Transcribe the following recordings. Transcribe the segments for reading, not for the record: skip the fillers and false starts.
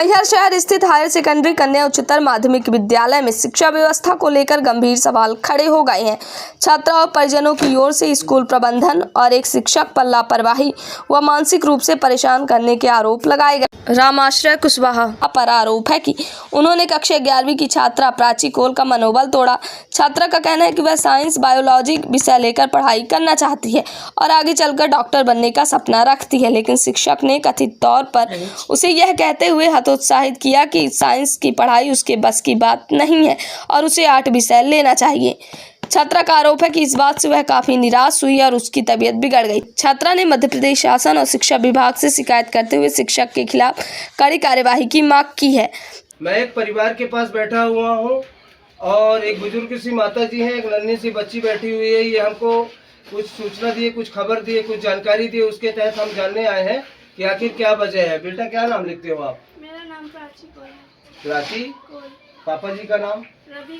मैहर शहर स्थित higher secondary कन्या उच्चतर माध्यमिक विद्यालय में शिक्षा व्यवस्था को लेकर गंभीर सवाल खड़े हो गए हैं। छात्रा और परिजनों की ओर से स्कूल प्रबंधन और एक शिक्षक पर लापरवाही व मानसिक रूप से परेशान करने के आरोप लगाए गए। रामाश्रय कुशवाहा पर आरोप है कि उन्होंने कक्षा 11वीं की छात्रा प्राची कोल का मनोबल तोड़ा। छात्रा का कहना है कि वह साइंस बायोलॉजी विषय लेकर पढ़ाई करना चाहती है और आगे चलकर डॉक्टर बनने का सपना रखती है, लेकिन शिक्षक ने कथित तौर पर उसे यह कहते हुए हतोत्साहित किया कि साइंस की पढ़ाई उसके बस की बात नहीं है और उसे 8 विषय लेना चाहिए। छात्रा का आरोप है कि इस बात से वह काफी निराश हुई और उसकी तबीयत बिगड़ गई। छात्रा ने मध्य प्रदेश शासन और शिक्षा विभाग से शिकायत करते हुए शिक्षक के खिलाफ कड़ी कार्यवाही की मांग की है। मैं एक परिवार के पास बैठा हुआ हूँ और एक बुजुर्ग सी माता जी हैं, एक नन्ही सी बच्ची बैठी हुई है। ये हमको कुछ सूचना दिए, कुछ खबर दिए, कुछ जानकारी दिए, उसके तहत हम जानने आए हैं कि आखिर क्या वजह है। बेटा क्या नाम लिखते हो आप? मेरा नाम प्राची कोल है। प्राची कोल। पापा जी का नाम? रवि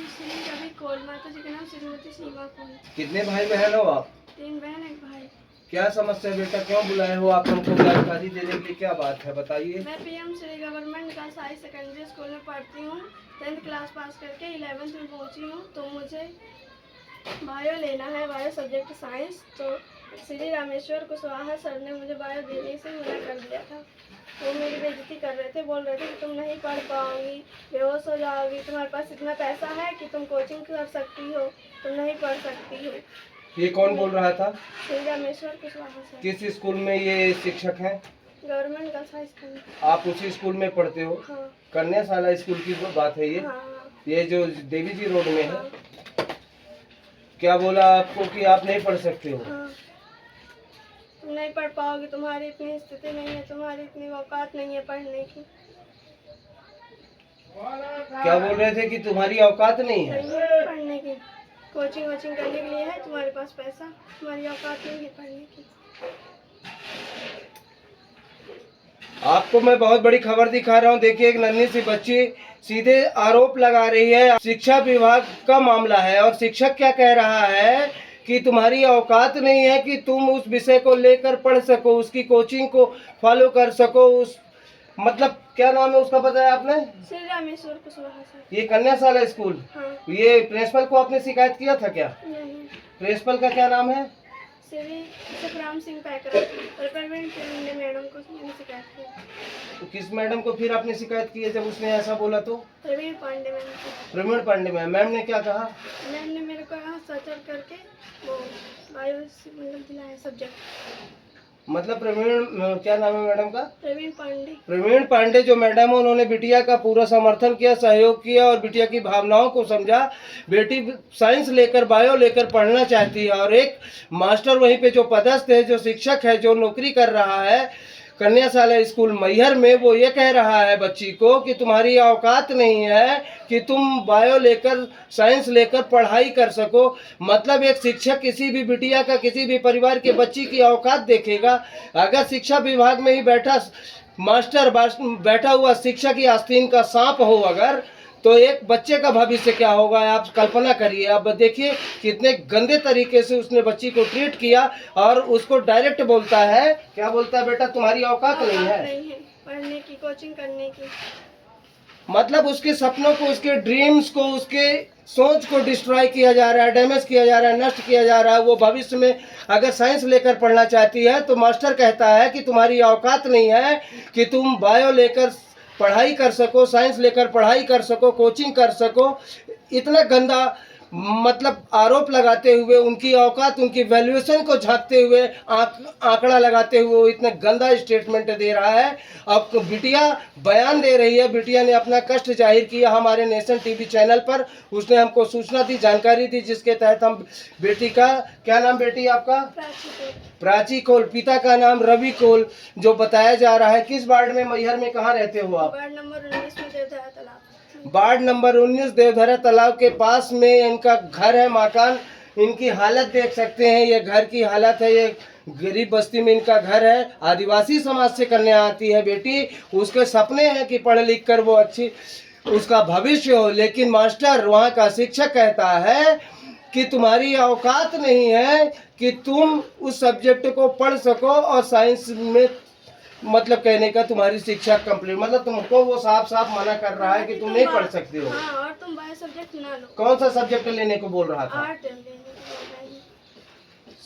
कोल। माता जी का नाम श्रीमती सीमा कोल। कितने भाई बहन हो आप? 3 बहन 1 भाई। क्या समस्या बेटा, क्यों बुलाए हो आप हमको? जानकारी देने के लिए क्या बात है, बताइए। मैं PM Shri government girls high secondary school में पढ़ती हूँ। 10th क्लास पास करके 11th में पहुँची हूँ। तो मुझे बायो लेना है, बायो सब्जेक्ट साइंस। तो श्री रामेश्वर कुशवाहा सर ने मुझे बायो देने से मना कर दिया था। वो मेरी बेइज्जती कर रहे थे, बोल रहे थे कि तुम नहीं पढ़ पाओगी, बेहोश हो जाओगी, तुम्हारे पास इतना पैसा है कि तुम कोचिंग कर सकती हो, तुम नहीं पढ़ सकती हो। ये कौन बोल रहा था? श्री रामेश्वर कुशवाहा सर। किस स्कूल में ये शिक्षक हैं? Government girls high school. आप उसी स्कूल में पढ़ते हो? हाँ। कन्याशाला स्कूल की बात है ये? हाँ। ये जो देवी जी रोड में है? हाँ। क्या बोला आपको कि आप नहीं पढ़ सकते हो? हाँ। तुम नहीं पढ़ पाओगे, तुम्हारी इतनी स्थिति नहीं है, तुम्हारी इतनी औकात नहीं है पढ़ने की। क्या बोल रहे थे कि तुम्हारी औकात नहीं है? नहीं है पढ़ने की, कोचिंग वोचिंग करने के लिए है, तुम्हारे पास पैसा, तुम्हारी औकात नहीं है पढ़ने की। आपको मैं बहुत बड़ी खबर दिखा रहा हूँ। देखिए, एक नन्ही सी बच्ची सीधे आरोप लगा रही है। शिक्षा विभाग का मामला है और शिक्षक क्या कह रहा है कि तुम्हारी औकात नहीं है कि तुम उस विषय को लेकर पढ़ सको, उसकी कोचिंग को फॉलो कर सको। उस मतलब क्या नाम है उसका, बताया आपने? श्री रामेश्वर कुशवाहा सर। ये कन्याशाला स्कूल। हाँ। ये प्रिंसिपल को आपने शिकायत किया था क्या? नहीं। प्रिंसिपल का क्या नाम है? श्री सुखराम सिंह पैकरा और प्रवीण पांडे मैडम को मैंने शिकायत की। तो किस मैडम को फिर आपने शिकायत की है जब उसने ऐसा बोला? तो प्रवीण पांडे मैम को। प्रवीण पांडे मैम ने क्या कहा? मैम ने मेरे को यहाँ सर्च करके वो बायो मतलब दिलाया सब्जेक्ट। मतलब प्रवीण, क्या नाम है मैडम का? प्रवीण पांडे। प्रवीण पांडे जो मैडम है, उन्होंने बिटिया का पूरा समर्थन किया, सहयोग किया और बिटिया की भावनाओं को समझा। बेटी साइंस लेकर, बायो लेकर पढ़ना चाहती है और एक मास्टर वहीं पे जो पदस्थ है, जो शिक्षक है, जो नौकरी कर रहा है कन्याशाला स्कूल मैहर में, वो ये कह रहा है बच्ची को कि तुम्हारी औकात नहीं है कि तुम बायो लेकर, साइंस लेकर पढ़ाई कर सको। मतलब एक शिक्षक किसी भी बिटिया का, किसी भी परिवार के बच्ची की औकात देखेगा। अगर शिक्षा विभाग में ही बैठा मास्टर, बैठा हुआ शिक्षक ही आस्तीन का सांप हो अगर, तो एक बच्चे का भविष्य क्या होगा, आप कल्पना करिए। अब देखिए कितने गंदे तरीके से उसने बच्ची को ट्रीट किया और उसको डायरेक्ट बोलता है, क्या बोलता है बेटा, तुम्हारी औकात नहीं है पढ़ने की, कोचिंग करने की। मतलब उसके सपनों को, उसके ड्रीम्स को, उसके सोच को डिस्ट्रॉय किया जा रहा है, डैमेज किया जा रहा है, नष्ट किया जा रहा है। वो भविष्य में अगर साइंस लेकर पढ़ना चाहती है तो मास्टर कहता है कि तुम्हारी औकात नहीं है कि तुम बायो लेकर पढ़ाई कर सको, साइंस लेकर पढ़ाई कर सको, कोचिंग कर सको। इतना गंदा मतलब आरोप लगाते हुए, उनकी औकात, उनकी वैल्यूएशन को झांकते हुए, आंकड़ा लगाते हुए वो इतना गंदा स्टेटमेंट दे रहा है। अब बिटिया बयान दे रही है, बिटिया ने अपना कष्ट जाहिर किया हमारे नेशन टीवी चैनल पर। उसने हमको सूचना दी, जानकारी दी, जिसके तहत हम बेटी का, क्या नाम बेटी आपका? प्राची कोल। पिता का नाम रवि कोल, जो बताया जा रहा है। किस वार्ड में मैहर में, कहाँ रहते हो आप? वार्ड नंबर 19 में देवधरा तालाब। वार्ड नंबर 19 देवधरा तालाब के पास में इनका घर है, मकान। इनकी हालत देख सकते हैं, ये घर की हालत है। ये गरीब बस्ती में इनका घर है। आदिवासी समाज से कन्या आती है बेटी, उसके सपने हैं कि पढ़ लिख कर वो अच्छी उसका भविष्य हो, लेकिन मास्टर, वहाँ का शिक्षक कहता है कि तुम्हारी औकात नहीं है कि तुम उस सब्जेक्ट को पढ़ सको और साइंस में मतलब कहने का तुम्हारी शिक्षा कंप्लीट, मतलब तुमको वो साफ साफ मना कर रहा है कि तुम नहीं पढ़ सकते हो। हाँ, और तुम बायो सब्जेक्ट ना लो। कौन सा सब्जेक्ट लेने को बोल रहा था? आर्ट लेने को बोल रहा है।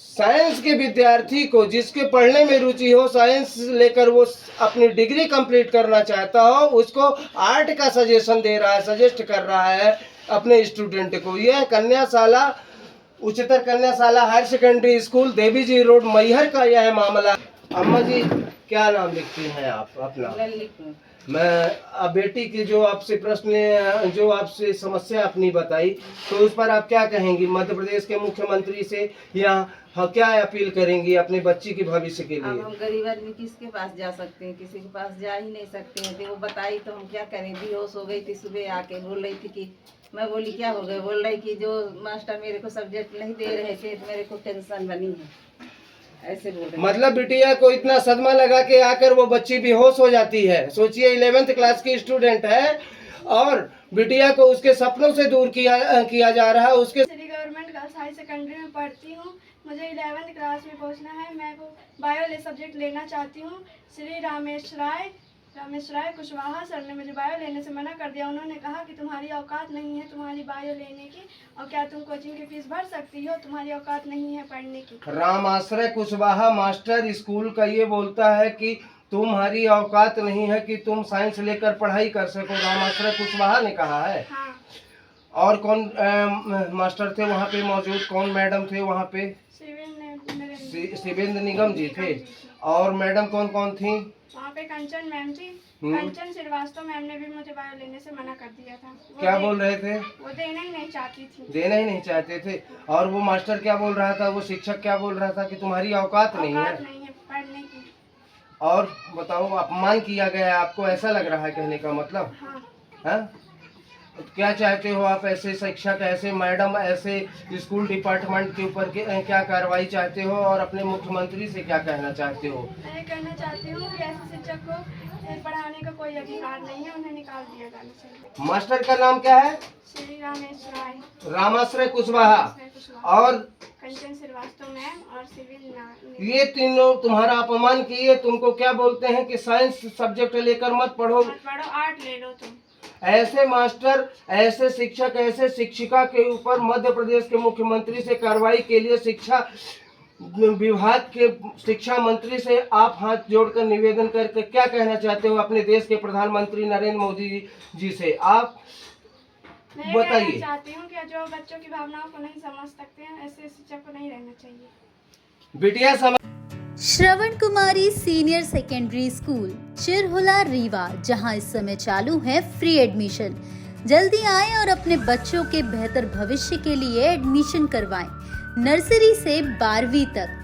साइंस के विद्यार्थी को जिसके पढ़ने में रुचि हो, साइंस लेकर वो अपनी डिग्री कंप्लीट करना चाहता हो, उसको आर्ट का सजेशन दे रहा है, सजेस्ट कर रहा है अपने स्टूडेंट को। यह कन्याशाला उच्चतर कन्याशाला हायर सेकेंडरी स्कूल देवी जी रोड मैहर का यह मामला। अम्मा जी क्या नाम लिखती हैं आप अपना? मैं अब बेटी की जो आपसे प्रश्न, जो आपसे समस्या अपनी बताई, तो उस पर आप क्या कहेंगी? मध्य प्रदेश के मुख्यमंत्री से या हाँ क्या अपील करेंगी अपने बच्ची के भविष्य के अब लिए? हम गरीब आदमी किसके पास जा सकते हैं? किसी के पास जा ही नहीं सकते हैं। तो वो बताई तो हम क्या करें? बेहोश हो गई थी, सुबह आके बोल रही थी कि मैं बोली क्या हो गया? बोल रही कि जो मास्टर मेरे को सब्जेक्ट नहीं दे रहे थे तो मेरे को टेंशन बनी है, ऐसे बोल रही। मतलब बिटिया को इतना सदमा लगा के आकर वो बच्ची बेहोश हो जाती है। सोचिए 11th क्लास की स्टूडेंट है और बिटिया को उसके सपनों से दूर किया जा रहा है। उसके Shri government girls high secondary में पढ़ती हूँ। मुझे 11th क्लास में पहुँचना है। मैं वो बायो सब्जेक्ट लेना चाहती हूँ। श्री रामेश राय कुशवाहा सर ने मुझे बायो लेने से मना कर दिया। उन्होंने कहा कि तुम्हारी औकात नहीं है तुम्हारी बायो लेने की, और क्या तुम कोचिंग की फीस भर सकती हो? तुम्हारी औकात नहीं है पढ़ने की। रामाश्रय कुशवाहा मास्टर स्कूल का ये बोलता है कि तुम्हारी औकात नहीं है कि तुम साइंस लेकर पढ़ाई कर सको। रामाश्रय कुशवाहा ने कहा है। हाँ। और कौन मास्टर थे वहाँ पे मौजूद? कौन मैडम थे वहाँ पे? शिवेंद्र निगम जी थे। और मैडम कौन कौन थी वहाँ पे? कंचन मैम थी। कंचन श्रीवास्तव मैम ने भी मुझे बायो लेने से मना कर दिया था। क्या बोल रहे थे? वो देना ही नहीं चाहती थी। देना ही नहीं चाहते थे। और वो मास्टर क्या बोल रहा था? वो शिक्षक क्या बोल रहा था? कि तुम्हारी औकात नहीं है पढ़ने की। और बताओ अपमान किया गया है आपको, ऐसा लग रहा है कहने का मतलब? हाँ। हाँ? क्या चाहते हो आप? ऐसे शिक्षक, ऐसे मैडम, ऐसे स्कूल डिपार्टमेंट के ऊपर क्या कार्रवाई चाहते हो और अपने मुख्यमंत्री से क्या कहना चाहते हो? मैं कहना चाहती हूँ कि ऐसे शिक्षक को पढ़ाने का कोई अधिकार नहीं है, उन्हें निकाल दिया जाना चाहिए। मास्टर का नाम क्या है? श्री रामेश राय, रामाश्रय कुशवाहा और कंचन श्रीवास्तव मैम और सिविल। ये तीनों तुम्हारा अपमान किए। तुमको क्या बोलते हैं कि साइंस सब्जेक्ट लेकर मत पढ़ो, आर्ट ले लो तुम। ऐसे मास्टर, ऐसे शिक्षक, ऐसे शिक्षिका के ऊपर मध्य प्रदेश के मुख्यमंत्री से कार्रवाई के लिए शिक्षा विभाग के शिक्षा मंत्री से आप हाथ जोड़कर निवेदन करके क्या कहना चाहते हो अपने देश के प्रधानमंत्री नरेंद्र मोदी जी से? आप बताइए। चाहती हूँ कि जो बच्चों की भावनाओं को नहीं समझ सकते हैं, ऐसे शिक्षक को नहीं रहना चाहिए। बिटिया श्रवण कुमारी senior secondary school Chirhula Rewa, जहां इस समय चालू है फ्री एडमिशन। जल्दी आएं और अपने बच्चों के बेहतर भविष्य के लिए एडमिशन करवाएं। नर्सरी से 12वीं तक